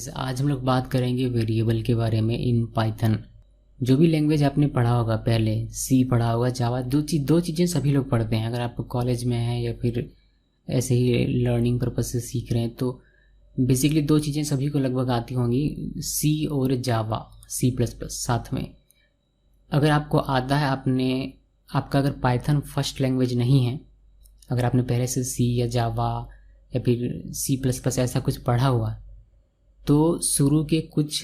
Guys, आज हम लोग बात करेंगे वेरिएबल के बारे में इन पाइथन। जो भी लैंग्वेज आपने पढ़ा होगा, पहले सी पढ़ा होगा, जावा, दो चीज़ें सभी लोग पढ़ते हैं। अगर आप कॉलेज में हैं या फिर ऐसे ही लर्निंग पर्पज से सीख रहे हैं तो बेसिकली दो चीज़ें सभी को लगभग आती होंगी, सी और जावा, C++ साथ में। अगर आपको आता है, आपका अगर पाइथन फर्स्ट लैंग्वेज नहीं है, अगर आपने पहले से सी या जावा या फिर C++ ऐसा कुछ पढ़ा हुआ तो शुरू के कुछ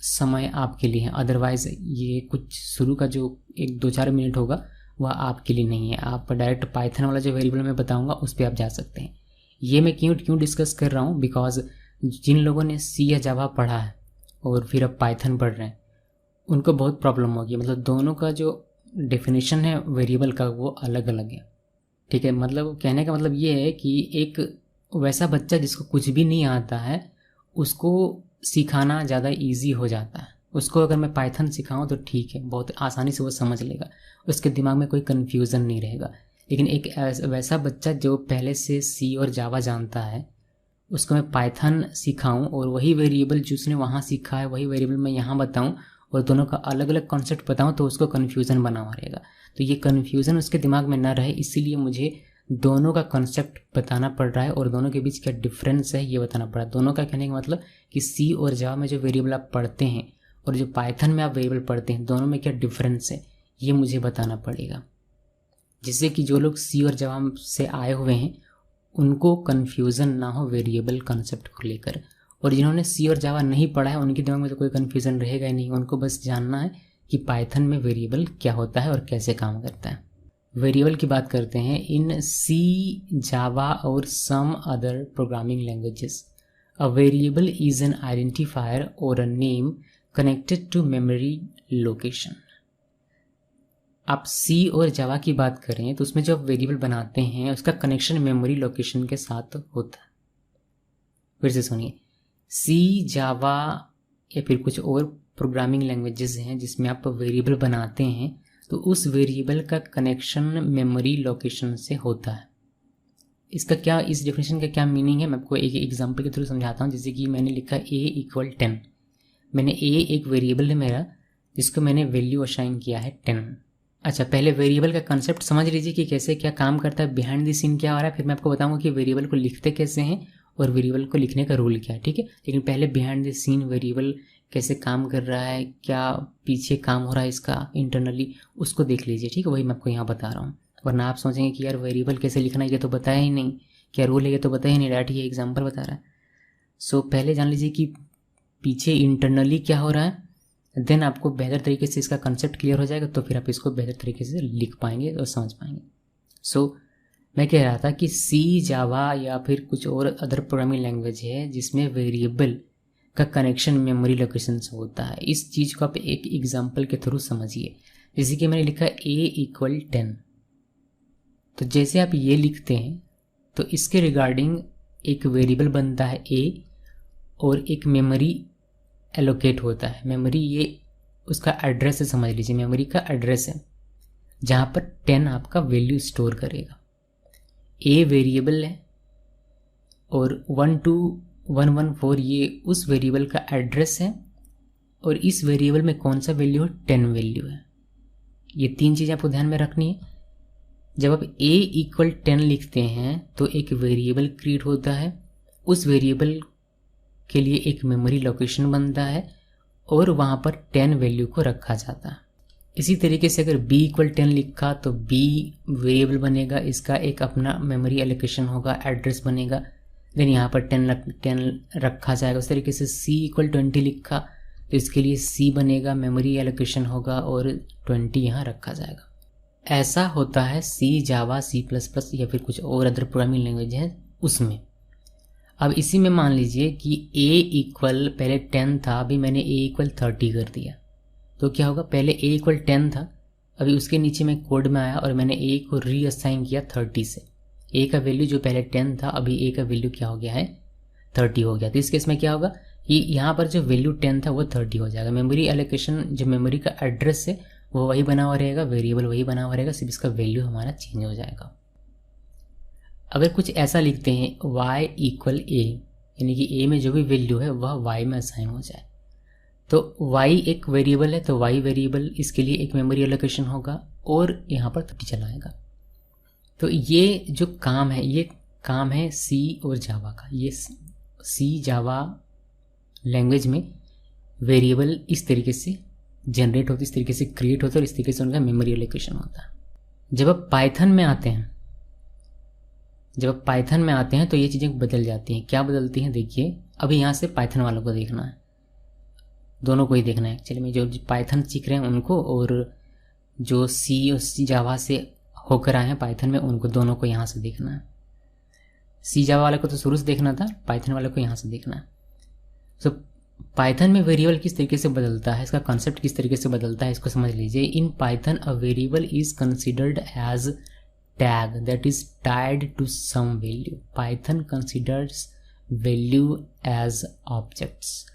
समय आपके लिए है। अदरवाइज़ ये कुछ शुरू का जो 1-2-4 मिनट होगा वह आपके लिए नहीं है। आप डायरेक्ट पाइथन वाला जो वेरिएबल मैं बताऊंगा उस पर आप जा सकते हैं। ये मैं क्यों डिस्कस कर रहा हूँ, बिकॉज जिन लोगों ने सी या जावा पढ़ा है और फिर अब पाइथन पढ़ रहे हैं उनको बहुत प्रॉब्लम होगी। मतलब दोनों का जो डेफिनेशन है वेरिएबल का वो अलग अलग है। ठीक है, मतलब कहने का मतलब ये है कि एक वैसा बच्चा जिसको कुछ भी नहीं आता है उसको सिखाना ज़्यादा इजी हो जाता है। उसको अगर मैं पाइथन सिखाऊं तो ठीक है, बहुत आसानी से वो समझ लेगा, उसके दिमाग में कोई कन्फ्यूज़न नहीं रहेगा। लेकिन एक वैसा बच्चा जो पहले से सी और जावा जानता है उसको मैं पाइथन सिखाऊं और वही वेरिएबल जो उसने वहाँ सीखा है वही वेरिएबल मैं यहाँ बताऊँ और दोनों का अलग अलग कॉन्सेप्ट बताऊँ तो उसको कन्फ्यूज़न बना हुआ रहेगा। तो ये कन्फ्यूज़न उसके दिमाग में ना रहे, इसीलिए मुझे दोनों का कॉन्सेप्ट बताना पड़ रहा है और दोनों के बीच क्या डिफरेंस है ये बताना पड़ा। दोनों का कहने का मतलब कि सी और जावा में जो वेरिएबल आप पढ़ते हैं और जो पाइथन में आप वेरिएबल पढ़ते हैं दोनों में क्या डिफरेंस है ये मुझे बताना पड़ेगा, जिससे कि जो लोग सी और जावा से आए हुए हैं उनको कन्फ्यूज़न ना हो वेरिएबल कॉन्सेप्ट को लेकर। और जिन्होंने सी और जावा नहीं पढ़ा है उनके दिमाग में तो कोई कन्फ्यूज़न रहेगा ही नहीं, उनको बस जानना है कि पाइथन में वेरिएबल क्या होता है और कैसे काम करता है। वेरिएबल की बात करते हैं। इन सी, जावा और some other programming languages a variable is an identifier और a name connected to memory location. आप सी और जावा की बात करें तो उसमें जो आप वेरिएबल बनाते हैं उसका कनेक्शन मेमोरी लोकेशन के साथ होता है। फिर से सुनिए, सी, जावा या फिर कुछ और प्रोग्रामिंग लैंग्वेजेस हैं जिसमें आप वेरिएबल बनाते हैं तो उस वेरिएबल का कनेक्शन मेमोरी लोकेशन से होता है। इस डेफिनेशन का क्या मीनिंग है मैं आपको एक एग्जांपल के थ्रू समझाता हूँ। जैसे कि मैंने लिखा a = 10। मैंने a एक वेरिएबल है मेरा जिसको मैंने वैल्यू असाइन किया है 10। अच्छा, पहले वेरिएबल का कंसेप्ट समझ लीजिए कि कैसे क्या काम करता है, बिहाइंड द सीन क्या हो रहा है, फिर मैं आपको बताऊंगा कि वेरिएबल को लिखते कैसे हैं और वेरिएबल को लिखने का रूल क्या है। ठीक है, लेकिन पहले बिहाइंड द सीन वेरिएबल कैसे काम कर रहा है, क्या पीछे काम हो रहा है इसका इंटरनली, उसको देख लीजिए। ठीक है, वही मैं आपको यहाँ बता रहा हूँ। वरना आप सोचेंगे कि यार वेरिएबल कैसे लिखना है ये तो बताया ही नहीं, क्या रूल है ये तो बताया ही नहीं, डायरेक्ट ये एग्जाम्पल बता रहा है। सो पहले जान लीजिए कि पीछे इंटरनली क्या हो रहा है, देन आपको बेहतर तरीके से इसका कंसेप्ट क्लियर हो जाएगा तो फिर आप इसको बेहतर तरीके से लिख पाएंगे और समझ पाएंगे। सो मैं कह रहा था कि सी, जावा या फिर कुछ और अदर प्रोग्रामिंग लैंग्वेज है जिसमें वेरिएबल का कनेक्शन मेमोरी लोकेशन से होता है। इस चीज़ को आप एक एग्जांपल के थ्रू समझिए। जैसे कि मैंने लिखा a = 10, तो जैसे आप ये लिखते हैं तो इसके रिगार्डिंग एक वेरिएबल बनता है a और एक मेमोरी एलोकेट होता है। मेमोरी ये उसका एड्रेस है, समझ लीजिए मेमोरी का एड्रेस है जहाँ पर 10 आपका वैल्यू स्टोर करेगा। a वेरिएबल है और 12114 ये उस वेरिएबल का एड्रेस है और इस वेरिएबल में कौन सा वैल्यू है, 10 वैल्यू है। ये तीन चीज़ें आपको ध्यान में रखनी है। जब आप a = 10 लिखते हैं तो एक वेरिएबल क्रिएट होता है, उस वेरिएबल के लिए एक मेमोरी लोकेशन बनता है और वहाँ पर 10 वैल्यू को रखा जाता है। इसी तरीके से अगर b = 10 लिखा तो b वेरिएबल बनेगा, इसका एक अपना मेमोरी एलोकेशन होगा, एड्रेस बनेगा, देन यहाँ पर 10 रखा जाएगा। उस तरीके से c = 20 लिखा तो इसके लिए c बनेगा, मेमोरी एलोकेशन होगा और 20 यहाँ रखा जाएगा। ऐसा होता है सी, जावा, C++ या फिर कुछ और अदर प्रोग्रामिंग लैंग्वेज है उसमें। अब इसी में मान लीजिए कि a पहले 10 था, अभी मैंने a = 30 कर दिया तो क्या होगा, पहले a = 10 था, अभी उसके नीचे मैं कोड में आया और मैंने a को रीअसाइन किया 30 से। a का वैल्यू जो पहले 10 था अभी a का वैल्यू क्या हो गया है, 30 हो गया। तो इस केस में क्या होगा कि यहाँ पर जो वैल्यू 10 था वो 30 हो जाएगा। मेमोरी एलोकेशन जो मेमोरी का एड्रेस है वो वही बना हुआ रहेगा, वेरिएबल वही बना हुआ रहेगा, सिर्फ इसका वैल्यू हमारा चेंज हो जाएगा। अगर कुछ ऐसा लिखते हैं y = a यानी कि ए में जो भी वैल्यू है वह वाई में असाइन हो जाए। तो वाई एक वेरिएबल है, तो वाई वेरिएबल इसके लिए एक मेमोरी एलोकेशन होगा और यहाँ पर 30 चलाएगा। तो ये जो काम है ये काम है सी और जावा का। ये सी जावा लैंग्वेज में वेरिएबल इस तरीके से जनरेट होते, इस तरीके से क्रिएट होते और इस तरीके से उनका मेमोरी एलोकेशन होता है। जब आप पाइथन में आते हैं तो ये चीज़ें बदल जाती हैं। क्या बदलती हैं देखिए, अभी यहाँ से पाइथन वालों को देखना है, दोनों को ही देखना है एक्चुअली में, जो पाइथन सीख रहे हैं उनको और जो सी और जावा से होकर आए हैं पाइथन में उनको, दोनों को यहाँ से देखना है। सी जावा वाले को तो शुरू से देखना था, पाइथन वाले को यहाँ से देखना है। तो पाइथन में वेरिएबल किस तरीके से बदलता है, इसका कॉन्सेप्ट किस तरीके से बदलता है, इसको समझ लीजिए। In Python a variable is considered as tag that is tied to some value. Python considers value as objects.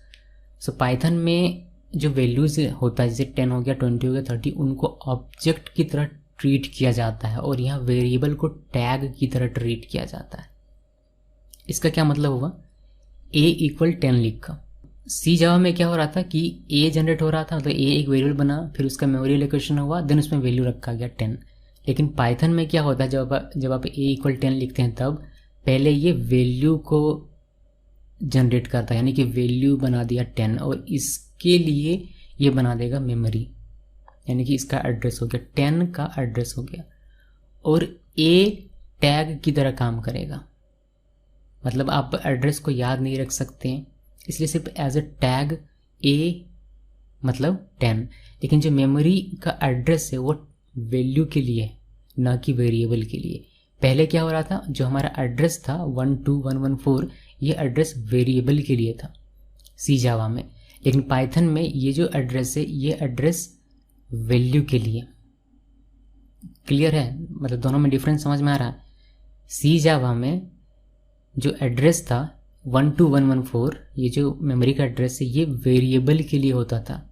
So Python में जो वैल्यूज होता है, जैसे 10 हो गया, 20 हो गया, 30, उनको ऑब्जेक्ट की तरह ट्रीट किया जाता है और यहाँ वेरिएबल को टैग की तरह ट्रीट किया जाता है। इसका क्या मतलब हुआ, a = 10 लिखा। सी जावा में क्या हो रहा था कि a जनरेट हो रहा था, तो a एक वेरिएबल बना, फिर उसका मेमोरी एलोकेशन हुआ, देन उसमें वैल्यू रखा गया 10। लेकिन पाइथन में क्या होता है, जब आप a = 10 लिखते हैं तब पहले ये वैल्यू को जनरेट करता है, यानी कि वैल्यू बना दिया 10 और इसके लिए ये बना देगा मेमोरी, यानी कि इसका एड्रेस हो गया 10 का एड्रेस हो गया। और a टैग की तरह काम करेगा, मतलब आप एड्रेस को याद नहीं रख सकते हैं, इसलिए सिर्फ एज अ टैग a मतलब 10, लेकिन जो मेमोरी का एड्रेस है वो वैल्यू के लिए ना कि वेरिएबल के लिए। पहले क्या हो रहा था, जो हमारा एड्रेस था 12114 ये एड्रेस वेरिएबल के लिए था सी जावा में, लेकिन पाइथन में ये जो एड्रेस है ये एड्रेस वैल्यू के लिए। क्लियर है, मतलब दोनों में डिफरेंस समझ में आ रहा है। सी जावा में जो एड्रेस था 12114 ये जो मेमोरी का एड्रेस है ये वेरिएबल के लिए होता था,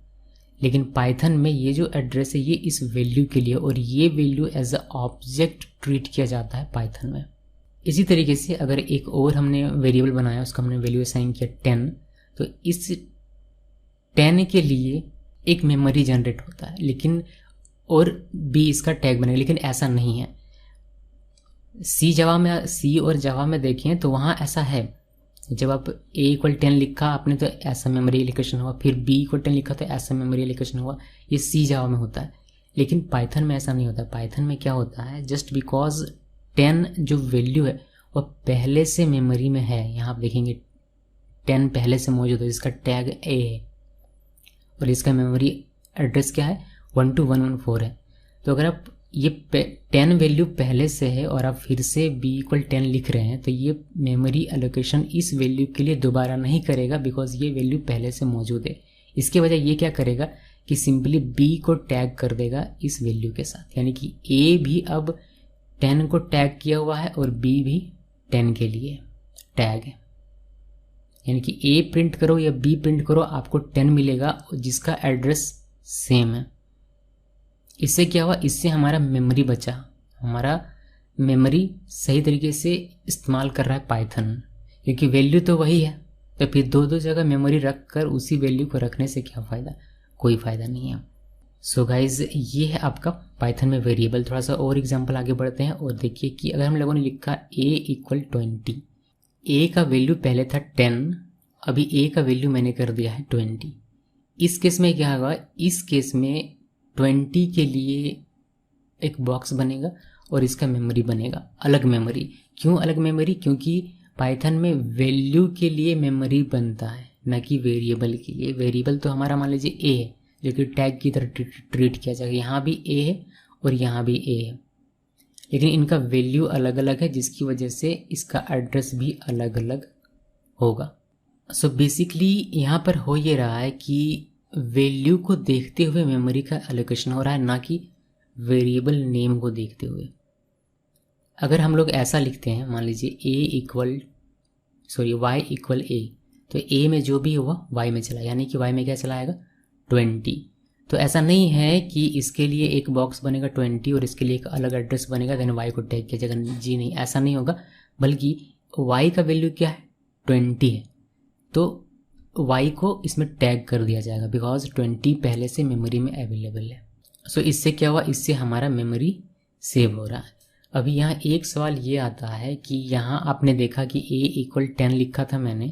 लेकिन पाइथन में ये जो एड्रेस है ये इस वैल्यू के लिए, और ये value as a object treat किया जाता है पाइथन में। इसी तरीके से अगर एक और हमने वेरिएबल बनाया, उसका हमने वैल्यू असाइन किया 10, तो इस 10 के लिए एक मेमोरी जनरेट होता है, लेकिन और बी इसका टैग बनेगा, लेकिन ऐसा नहीं है। सी और जावा में देखें तो वहाँ ऐसा है, जब आप a = 10 लिखा आपने तो ऐसा मेमोरी एलोकेशन हुआ, फिर b = 10 लिखा तो ऐसा मेमोरी एलोकेशन हुआ, ये सी जावा में होता है। लेकिन पाइथन में ऐसा नहीं होता। पाइथन में क्या होता है, जस्ट बिकॉज 10 जो वैल्यू है वह पहले से मेमोरी में है, यहाँ आप देखेंगे 10 पहले से मौजूद है, जिसका टैग a है और इसका मेमोरी एड्रेस क्या है 12114 है। तो अगर आप ये 10 वैल्यू पहले से है और आप फिर से b = 10 लिख रहे हैं तो ये मेमोरी एलोकेशन इस वैल्यू के लिए दोबारा नहीं करेगा, बिकॉज ये वैल्यू पहले से मौजूद है। इसके वजह ये क्या करेगा कि सिंपली b को टैग कर देगा इस वैल्यू के साथ, यानी कि a भी अब 10 को टैग किया हुआ है और b भी 10 के लिए टैग है, यानी कि a प्रिंट करो या b प्रिंट करो आपको 10 मिलेगा जिसका एड्रेस सेम है। इससे क्या हुआ, इससे हमारा मेमोरी बचा, हमारा मेमोरी सही तरीके से इस्तेमाल कर रहा है पाइथन, क्योंकि वैल्यू तो वही है, तो फिर दो जगह मेमोरी रख कर उसी वैल्यू को रखने से क्या फ़ायदा, कोई फ़ायदा नहीं है। सो गाइज ये है आपका पाइथन में वेरिएबल। थोड़ा सा और एग्जांपल आगे बढ़ते हैं और देखिए कि अगर हम लोगों ने लिखा a = 20, a का वैल्यू पहले था 10, अभी a का वैल्यू मैंने कर दिया है 20। इस केस में क्या होगा, इस केस में 20 के लिए एक बॉक्स बनेगा और इसका मेमोरी बनेगा अलग मेमोरी। क्यों अलग मेमोरी, क्योंकि पाइथन में वैल्यू के लिए मेमोरी बनता है न कि वेरिएबल के लिए। वेरिएबल तो हमारा मान लीजिए a है जो कि टैग की तरह ट्रीट किया जाएगा, यहाँ भी a है और यहाँ भी a है, लेकिन इनका वैल्यू अलग अलग है जिसकी वजह से इसका एड्रेस भी अलग अलग होगा। सो बेसिकली यहाँ पर हो ये रहा है कि वैल्यू को देखते हुए मेमोरी का एलोकेशन हो रहा है, ना कि वेरिएबल नेम को देखते हुए। अगर हम लोग ऐसा लिखते हैं, मान लीजिए y = a, तो a में जो भी हुआ y में चला, यानी कि y में क्या चलाएगा 20। तो ऐसा नहीं है कि इसके लिए एक बॉक्स बनेगा 20 और इसके लिए एक अलग एड्रेस बनेगा देन y को टैग किया जाएगा, जी नहीं, ऐसा नहीं होगा। बल्कि y का वैल्यू क्या है 20 है तो y को इसमें टैग कर दिया जाएगा बिकॉज 20 पहले से मेमोरी में अवेलेबल है। सो इससे क्या हुआ, इससे हमारा मेमोरी सेव हो रहा है। अभी यहाँ एक सवाल ये आता है कि यहाँ आपने देखा कि a = 10 लिखा था मैंने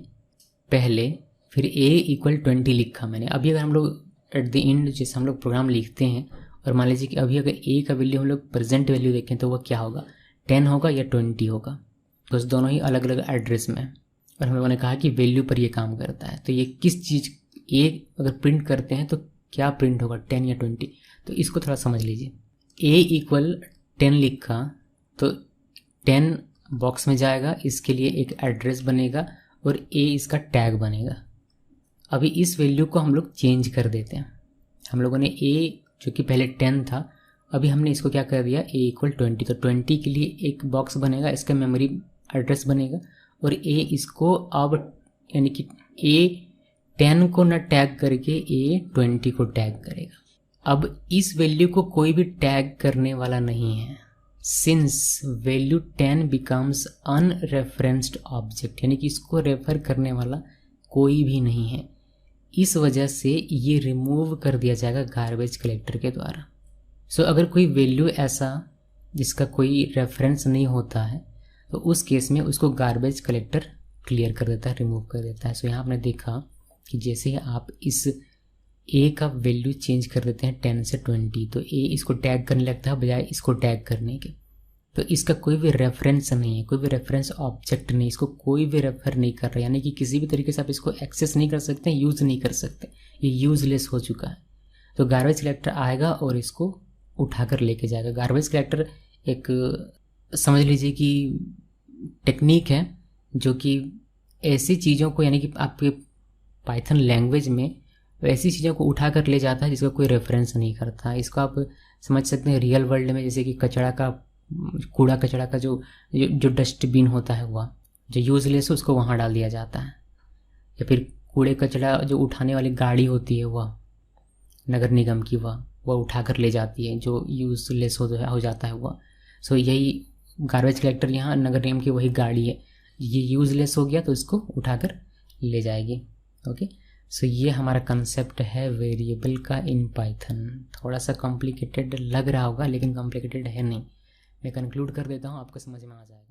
पहले, फिर a = 20 लिखा मैंने। अभी अगर हम लोग एट द एंड जैसे हम लोग प्रोग्राम लिखते हैं और मान लीजिए कि अभी अगर a का वैल्यू हम लोग प्रेजेंट वैल्यू देखें तो वह क्या होगा, 10 होगा या 20 होगा, तो दोनों ही अलग अलग एड्रेस में है। और हम लोगों ने कहा कि वैल्यू पर ये काम करता है। तो ये किस चीज़ a अगर प्रिंट करते हैं तो क्या प्रिंट होगा, 10 या 20, तो इसको थोड़ा समझ लीजिए। a = 10 लिखा तो 10 बॉक्स में जाएगा, इसके लिए एक एड्रेस बनेगा और a इसका टैग बनेगा। अभी इस वैल्यू को हम लोग चेंज कर देते हैं। हम लोगों ने a जो कि पहले 10 था, अभी हमने इसको क्या कर दिया, a = 20, तो 20 के लिए एक बॉक्स बनेगा, इसका मेमोरी एड्रेस बनेगा और a इसको अब यानी कि a 10 को न टैग करके a 20 को टैग करेगा। अब इस वैल्यू को कोई भी टैग करने वाला नहीं है, सिंस वैल्यू 10 बिकम्स अनरेफरेंस्ड ऑब्जेक्ट, यानी कि इसको रेफर करने वाला कोई भी नहीं है, इस वजह से ये रिमूव कर दिया जाएगा गार्बेज कलेक्टर के द्वारा। सो अगर कोई वैल्यू ऐसा जिसका कोई रेफरेंस नहीं होता है तो उस केस में उसको गार्बेज कलेक्टर क्लियर कर देता है, रिमूव कर देता है। सो यहाँ आपने देखा कि जैसे आप इस a का वैल्यू चेंज कर देते हैं 10 से 20 तो a इसको टैग करने लगता है बजाय इसको टैग करने के। तो इसका कोई भी रेफरेंस नहीं है, कोई भी रेफरेंस ऑब्जेक्ट नहीं, इसको कोई भी रेफर नहीं कर रहा, यानी कि किसी भी तरीके से आप इसको एक्सेस नहीं कर सकते, यूज़ नहीं कर सकते, ये यूजलेस हो चुका है। तो गार्बेज कलेक्टर आएगा और इसको उठाकर लेके जाएगा। गार्बेज कलेक्टर एक समझ लीजिए कि टेक्निक है जो कि ऐसी चीज़ों को, यानी कि आपके पाइथन लैंग्वेज में ऐसी चीज़ों को उठा कर ले जाता है जिसका कोई रेफरेंस नहीं करता। इसको आप समझ सकते हैं रियल वर्ल्ड में, जैसे कि कूड़ा कचरा का जो डस्टबिन होता है वह जो यूजलेस है उसको वहाँ डाल दिया जाता है, या फिर कूड़े कचरा जो उठाने वाली गाड़ी होती है वह नगर निगम की वह उठा कर ले जाती है जो यूजलेस हो जाता है वह। सो यही गार्बेज कलेक्टर यहाँ नगर निगम की वही गाड़ी है, ये यूजलेस हो गया तो इसको उठाकर ले जाएगी। ओके, सो ये हमारा कंसेप्ट है वेरिएबल का इन पाइथन। थोड़ा सा कॉम्प्लिकेटेड लग रहा होगा लेकिन कॉम्प्लिकेटेड है नहीं। मैं कंक्लूड कर देता हूँ, आपको समझ में आ जाएगा।